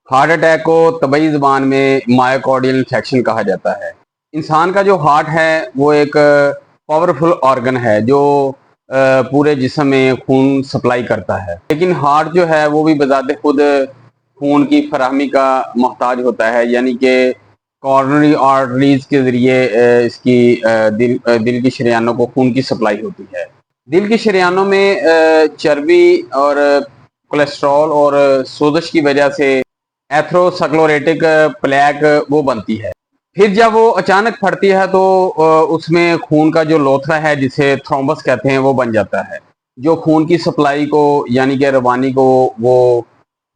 Heart attack को तबई ज़बान में मायोकार्डियल इन्फेक्शन कहा जाता है। इंसान का जो हार्ट है वो एक पावरफुल ऑर्गन है जो पूरे जिस्म में खून सप्लाई करता है। लेकिन हार्ट जो है वो भी बज़ाते खुद खून की फराहमी का मोहताज होता है, यानी कि कॉरोनरी आर्टरीज के ज़रिए इसकी दिल की शरीयानों को खून की सप्लाई होती है। दिल की शरीयानों में चर्बी और कोलेस्ट्रॉल और सोजश की वजह से एथ्रोस्क्लेरोटिक प्लेक वो बनती है। फिर जब वो अचानक फटती है तो उसमें खून का जो लोथड़ा है जिसे थ्रोम्बस कहते हैं वो बन जाता है, जो खून की सप्लाई को यानी कि रवानी को वो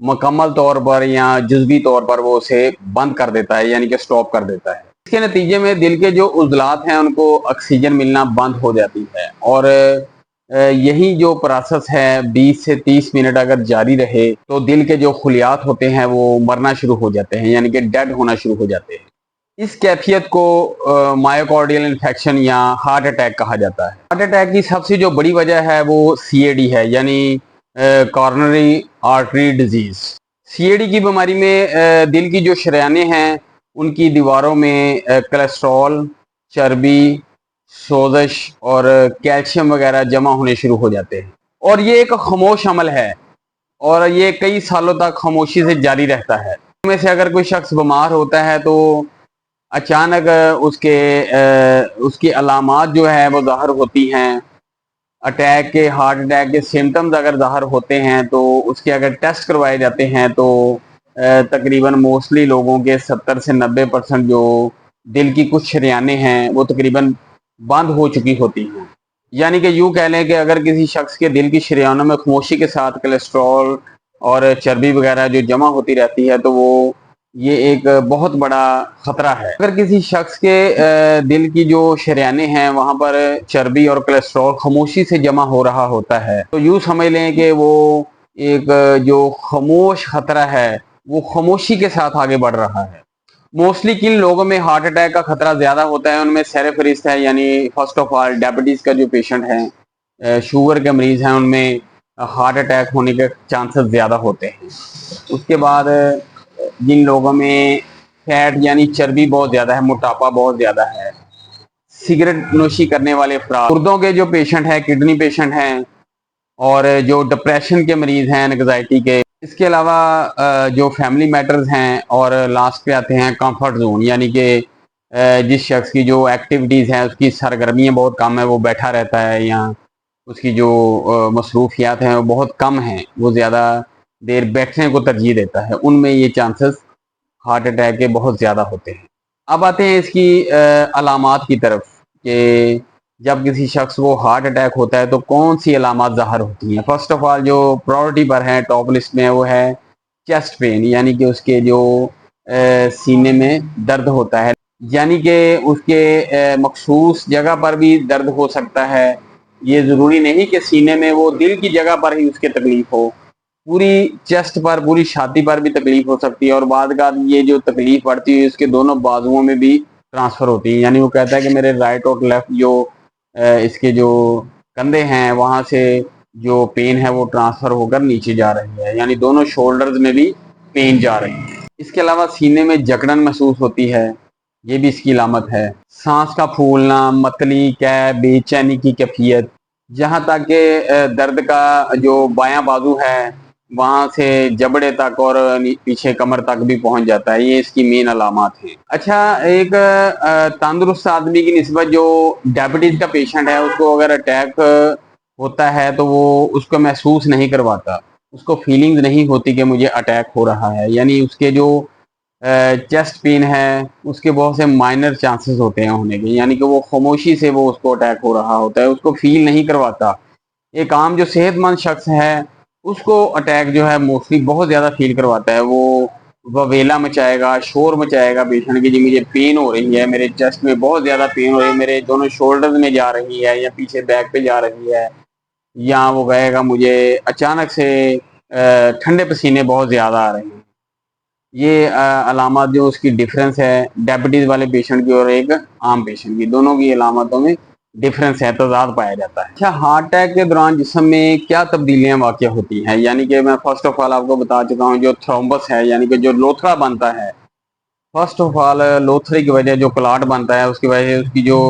मुकम्मल तौर पर या जुज़वी तौर पर वो उसे बंद कर देता है, यानी कि स्टॉप कर देता है। इसके नतीजे में दिल के जो उज़लात हैं उनको ऑक्सीजन मिलना बंद हो जाती है और यही जो प्रोसेस है 20 से 30 मिनट अगर जारी रहे तो दिल के जो खुलियात होते हैं वो मरना शुरू हो जाते हैं, यानी कि डेड होना शुरू हो जाते हैं। इस कैफियत को मायोकार्डियल इन्फेक्शन या हार्ट अटैक कहा जाता है। हार्ट अटैक की सबसे जो बड़ी वजह है वो सीएडी है, यानी कॉरोनरी आर्टरी डिजीज। सीएडी की बीमारी में दिल की जो शरेयानें हैं उनकी दीवारों में कोलेस्ट्रॉल, चर्बी, सोजश और कैल्शियम वगैरह जमा होने शुरू हो जाते हैं और ये एक खामोश अमल है और ये कई सालों तक खामोशी से जारी रहता है। इनमें से अगर कोई शख्स बीमार होता है तो अचानक उसकी अलामात जो है वो ज़ाहिर होती हैं। हार्ट अटैक के सिम्टम्स अगर ज़ाहिर होते हैं तो उसके अगर टेस्ट करवाए जाते हैं तो तकरीबन मोस्टली लोगों के 70 से 90% जो दिल की कुछ शरेयानें हैं वो तकरीबन बंद हो चुकी होती हैं। यानी कि यूँ कह लें कि अगर किसी शख्स के दिल की शरेयानों में खामोशी के साथ कोलेस्ट्रॉल और चर्बी वगैरह जो जमा होती रहती है तो वो ये एक बहुत बड़ा खतरा है। अगर किसी शख्स के दिल की जो शरेयानें हैं वहाँ पर चर्बी और कोलेस्ट्रॉल खामोशी से जमा हो रहा होता है तो यूँ समझ लें कि वो एक जो खामोश खतरा है वो खामोशी के साथ आगे बढ़ रहा है। मोस्टली किन लोगों में हार्ट अटैक का खतरा ज्यादा होता है, उनमें सेरेफेरिस्ट है, यानी फर्स्ट ऑफ ऑल डायबिटीज का जो पेशेंट है, शुगर के मरीज हैं, उनमें हार्ट अटैक होने के चांसेस ज्यादा होते हैं। उसके बाद जिन लोगों में फैट यानी चर्बी बहुत ज्यादा है, मोटापा बहुत ज्यादा है, सिगरेट नोशी करने वाले अफराद, गुर्दों के जो पेशेंट हैं, किडनी पेशेंट हैं और जो डिप्रेशन के मरीज हैं, एंग्जाइटी के। इसके अलावा जो फैमिली मैटर्स हैं और लास्ट पे आते हैं कंफर्ट जोन, यानी कि जिस शख्स की जो एक्टिविटीज़ हैं उसकी सरगर्मियाँ बहुत कम है, वो बैठा रहता है या उसकी जो मसरूफियात हैं वो बहुत कम हैं, वो ज़्यादा देर बैठने को तरजीह देता है, उनमें ये चांसेस हार्ट अटैक के बहुत ज़्यादा होते हैं। अब आते हैं इसकी अलामात की तरफ कि जब किसी शख्स को हार्ट अटैक होता है तो कौन सी अलामात ज़ाहिर होती हैं। फर्स्ट ऑफ ऑल जो प्रायोरिटी पर है, टॉप लिस्ट में, वो है चेस्ट पेन, यानी कि उसके जो सीने में दर्द होता है, यानी कि उसके मखसूस जगह पर भी दर्द हो सकता है। ये ज़रूरी नहीं कि सीने में, वो दिल की जगह पर ही उसके तकलीफ हो, पूरी चेस्ट पर, पूरी छाती पर भी तकलीफ हो सकती है और बाद का ये जो तकलीफ बढ़ती है इसके दोनों बाजुओं में भी ट्रांसफर होती है। यानी वो कहता है कि मेरे राइट और लेफ्ट जो इसके जो कंधे हैं वहां से जो पेन है वो ट्रांसफर होकर नीचे जा रही है, यानी दोनों शोल्डर्स में भी पेन जा रही है। इसके अलावा सीने में जकड़न महसूस होती है, ये भी इसकी अलामत है। सांस का फूलना, मतली, कै, बेचैनी की कैफियत, जहाँ तक कि दर्द का जो बायां बाजू है वहां से जबड़े तक और पीछे कमर तक भी पहुंच जाता है, ये इसकी मेन अलामत है। अच्छा, एक तंदुरुस्त आदमी की निस्बत जो डायबिटीज का पेशेंट है उसको अगर अटैक होता है तो वो उसको महसूस नहीं करवाता, उसको फीलिंग्स नहीं होती कि मुझे अटैक हो रहा है, यानी उसके जो चेस्ट पेन है उसके बहुत से माइनर चांसेस होते हैं होने के, यानी कि वो खामोशी से वो उसको अटैक हो रहा होता है, उसको फील नहीं करवाता। एक आम जो सेहतमंद शख्स है उसको अटैक जो है मोस्टली बहुत ज़्यादा फील करवाता है, वो ववेला मचाएगा, शोर मचाएगा पेशेंट की, जी मुझे पेन हो रही है, मेरे चेस्ट में बहुत ज़्यादा पेन हो रही है, मेरे दोनों शोल्डर्स में जा रही है या पीछे बैक पे जा रही है, या वो कहेगा मुझे अचानक से ठंडे पसीने बहुत ज़्यादा आ रहे हैं। ये अलामत जो उसकी डिफरेंस है डायबिटीज़ वाले पेशेंट की और एक आम पेशेंट की, दोनों की अलामतों में डिफरेंस है, तजाद पाया जाता है। अच्छा, हार्ट अटैक के दौरान जिस्म में क्या तब्दीलियां वाक़या होती हैं, यानी कि मैं फर्स्ट ऑफ ऑल आपको बता चुका हूँ, जो थ्रोम्बस है यानी कि जो लोथड़ा बनता है, फर्स्ट ऑफ ऑल लोथड़े की वजह जो क्लॉट बनता है उसकी वजह से उसकी जो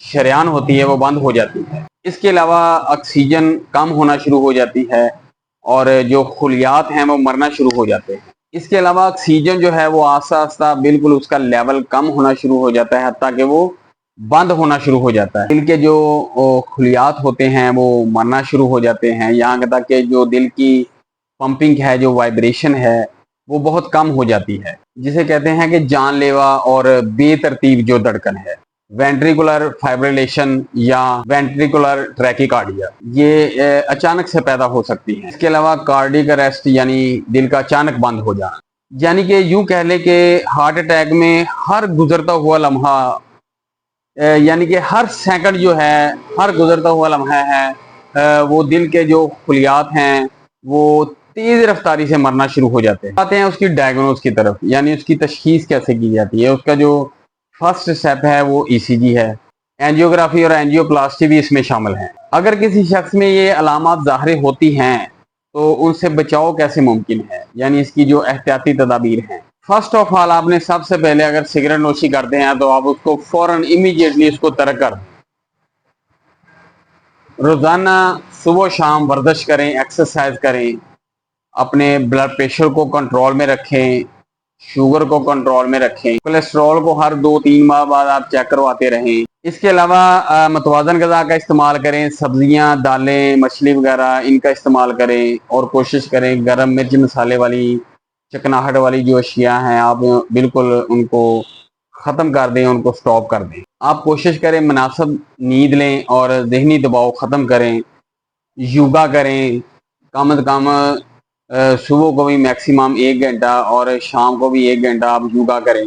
शरेयान होती है वो बंद हो जाती है। इसके अलावा ऑक्सीजन कम होना शुरू हो जाती है और जो खुलियात हैं वो मरना शुरू हो जाते हैं। इसके अलावा ऑक्सीजन जो है वो आस्ता आस्ता बिल्कुल उसका लेवल कम होना शुरू हो जाता है, हत्ता कि वो बंद होना शुरू हो जाता है। दिल के जो खुलियात होते हैं वो मरना शुरू हो जाते हैं, यहाँ तक कि जो दिल की पंपिंग है, जो वाइब्रेशन है, वो बहुत कम हो जाती है, जिसे कहते हैं कि जानलेवा और बेतरतीब जो धड़कन है, वेंट्रिकुलर फाइब्रिलेशन या वेंट्रिकुलर ट्रैकिकार्डिया, ये अचानक से पैदा हो सकती है। इसके अलावा कार्डियक अरेस्ट यानी दिल का अचानक बंद हो जाना, यानी कि यूं कह ले कि हार्ट अटैक में हर गुजरता हुआ लम्हा, यानी कि हर सेकंड जो है, हर गुजरता हुआ लम्हा है, वो दिल के जो खुलियात हैं वो तेज रफ्तारी से मरना शुरू हो जाते हैं। आते हैं उसकी डायग्नोज की तरफ, यानी उसकी तशखीस कैसे की जाती है। उसका जो फर्स्ट स्टेप है वो ईसीजी है। एंजियोग्राफी और एंजियोप्लास्टी भी इसमें शामिल है। अगर किसी शख्स में ये अलामत ज़ाहिर होती हैं तो उनसे बचाव कैसे मुमकिन है, यानी इसकी जो एहतियाती तदाबीर हैं। फर्स्ट ऑफ ऑल आपने सबसे पहले अगर सिगरेट नोशी करते हैं तो आप उसको फौरन इमीडिएटली उसको तर्क कर दें। रोजाना सुबह शाम वर्जिश करें, एक्सरसाइज करें, अपने ब्लड प्रेशर को कंट्रोल में रखें, शुगर को कंट्रोल में रखें, कोलेस्ट्रॉल को हर 2-3 माह बाद आप चेक करवाते रहें। इसके अलावा मतवाजन गज़ा का इस्तेमाल करें, सब्जियां, दालें, मछली वगैरह इनका इस्तेमाल करें और कोशिश करें गर्म मिर्च मसाले वाली, चिकनाहट वाली जो अशिया हैं आप बिल्कुल उनको ख़त्म कर दें, उनको स्टॉप कर दें। आप कोशिश करें मुनासिब नींद लें और ज़हनी दबाव ख़त्म करें, योगा करें, कम से कम सुबह को भी मैक्सिमम 1 घंटा और शाम को भी 1 घंटा आप योगा करें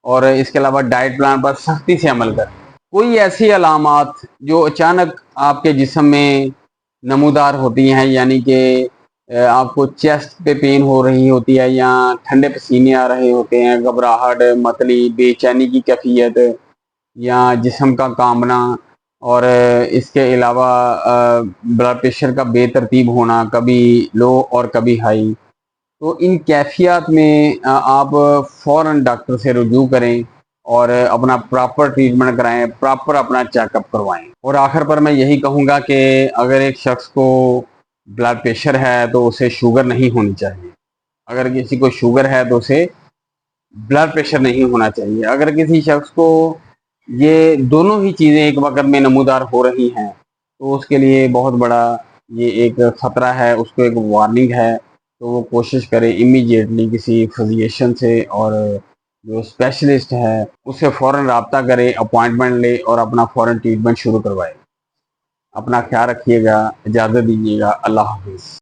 और इसके अलावा डाइट प्लान पर सख्ती से अमल करें। कोई ऐसी अलामात जो अचानक आपके जिस्म में नमूदार होती हैं, यानी कि आपको चेस्ट पे पेन हो रही होती है या ठंडे पसीने आ रहे होते हैं, घबराहट, मतली, बेचैनी की कैफियत या जिस्म का कांपना और इसके अलावा ब्लड प्रेशर का बेतरतीब होना, कभी लो और कभी हाई, तो इन कैफियत में आप फ़ौरन डॉक्टर से रुजू करें और अपना प्रॉपर ट्रीटमेंट कराएं, प्रॉपर अपना चेकअप करवाएं। और आखिर पर मैं यही कहूँगा कि अगर एक शख्स को ब्लड प्रेशर है तो उसे शुगर नहीं होनी चाहिए, अगर किसी को शुगर है तो उसे ब्लड प्रेशर नहीं होना चाहिए। अगर किसी शख्स को ये दोनों ही चीज़ें एक वक्त में नमूदार हो रही हैं तो उसके लिए बहुत बड़ा ये एक ख़तरा है, उसको एक वार्निंग है। तो वो कोशिश करे इमीडिएटली किसी फिजिशियन से और जो स्पेशलिस्ट है उससे फ़ौरन रब्ता करे, अपॉइंटमेंट ले और अपना फ़ौरन ट्रीटमेंट शुरू करवाए। अपना ख्याल रखिएगा, इजाज़त दीजिएगा, अल्लाह हाफिज़।